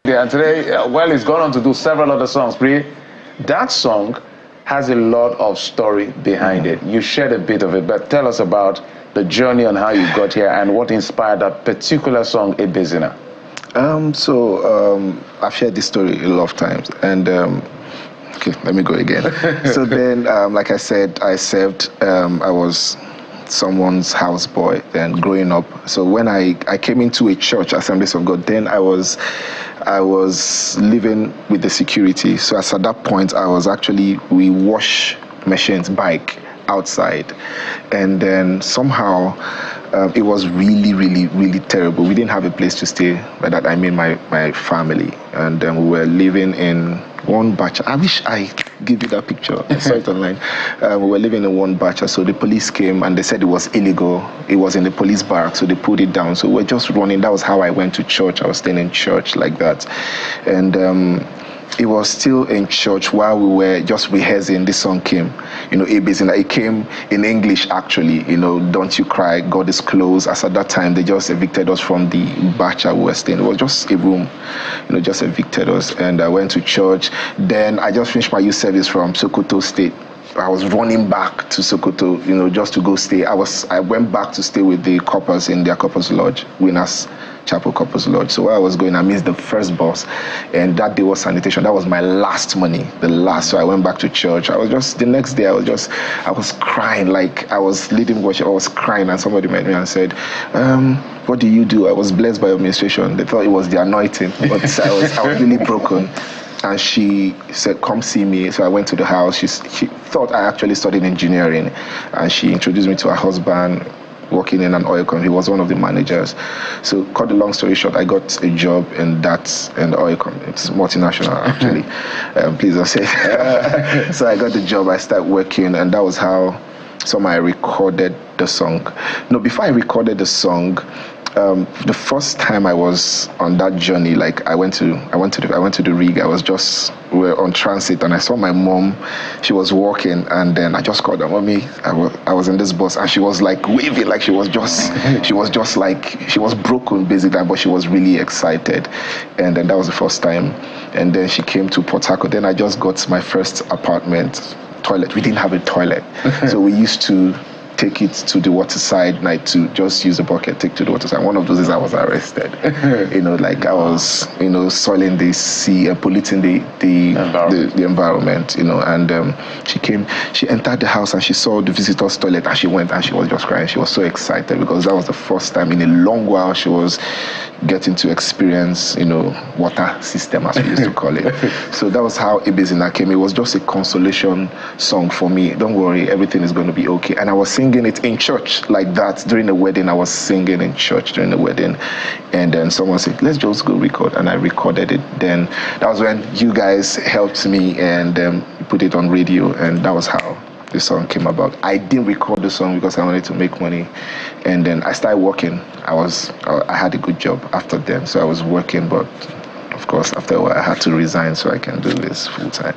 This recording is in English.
And today, well, he's gone on to do several other songs. Preye, that song has a lot of story behind it. You shared a bit of it, but tell us about the journey on how you got here and what inspired that particular song, Ebezina. I've shared this story a lot of times, and okay, let me go again. So then, like I said, I served, I was someone's houseboy then growing up. So when I came into a church, Assemblies of God, then I was living with the security. So as at that point, we wash machines, bike outside, and then somehow it was really, really, really terrible. We didn't have a place to stay. By that I mean my family, and we were living in one batch. I wish I give you that picture. I saw it online. We were living in one batch, so the police came and they said it was illegal. It was in the police barrack, so they pulled it down. So we're just running. That was how I went to church. I was staying in church like that, and it was still in church while we were just rehearsing. This song came, Ebezina. It came in English actually, Don't You Cry, God is Close. As at that time, they just evicted us from the batch we were staying. It was just a room, just evicted us. And I went to church. Then I just finished my youth service from Sokoto State. I was running back to Sokoto, just to go stay. I went back to stay with the coppers in their coppers lodge, Winners Chapel Coppers Lodge. So while I was going, I missed the first bus, and that day was sanitation. That was my last money, the last. So I went back to church. The next day I was crying, like I was leading worship. I was crying, and somebody met me and said, what do you do? I was blessed by your administration. They thought it was the anointing, but I was really broken. And she said, come see me. So I went to the house. She thought I actually studied engineering, and she introduced me to her husband, working in an oil company. He was one of the managers. So cut the long story short, I got a job in the oil company. It's multinational actually. Please don't say it. So I got the job, I started working, and that was how I recorded the song. No, before I recorded the song, the first time I was on that journey, like I went to the rig. We were on transit, and I saw my mom. She was walking, and then I just called her, mommy. I was in this bus, and she was like waving, like she was broken basically, but she was really excited. And then that was the first time. And then she came to Port Harcourt. Then I just got my first apartment toilet. We didn't have a toilet, so we used to take it to the waterside, like to just use the bucket, take to the waterside. One of those days I was arrested. Like I was, soiling the sea and polluting the environment, and she entered the house and she saw the visitor's toilet, and she went and she was just crying. She was so excited because that was the first time in a long while she was getting to experience, water system, as we used to call it. So that was how Ebezina came. It was just a consolation song for me. Don't worry, everything is going to be okay. And I was singing it in church like that during the wedding. I was singing in church during the wedding, and then someone said, let's just go record, and I recorded it. Then that was when you guys helped me and put it on radio, and that was how the song came about. I didn't record the song because I wanted to make money, and then I started working. I had a good job after then, so I was working, but of course after a while I had to resign so I can do this full time.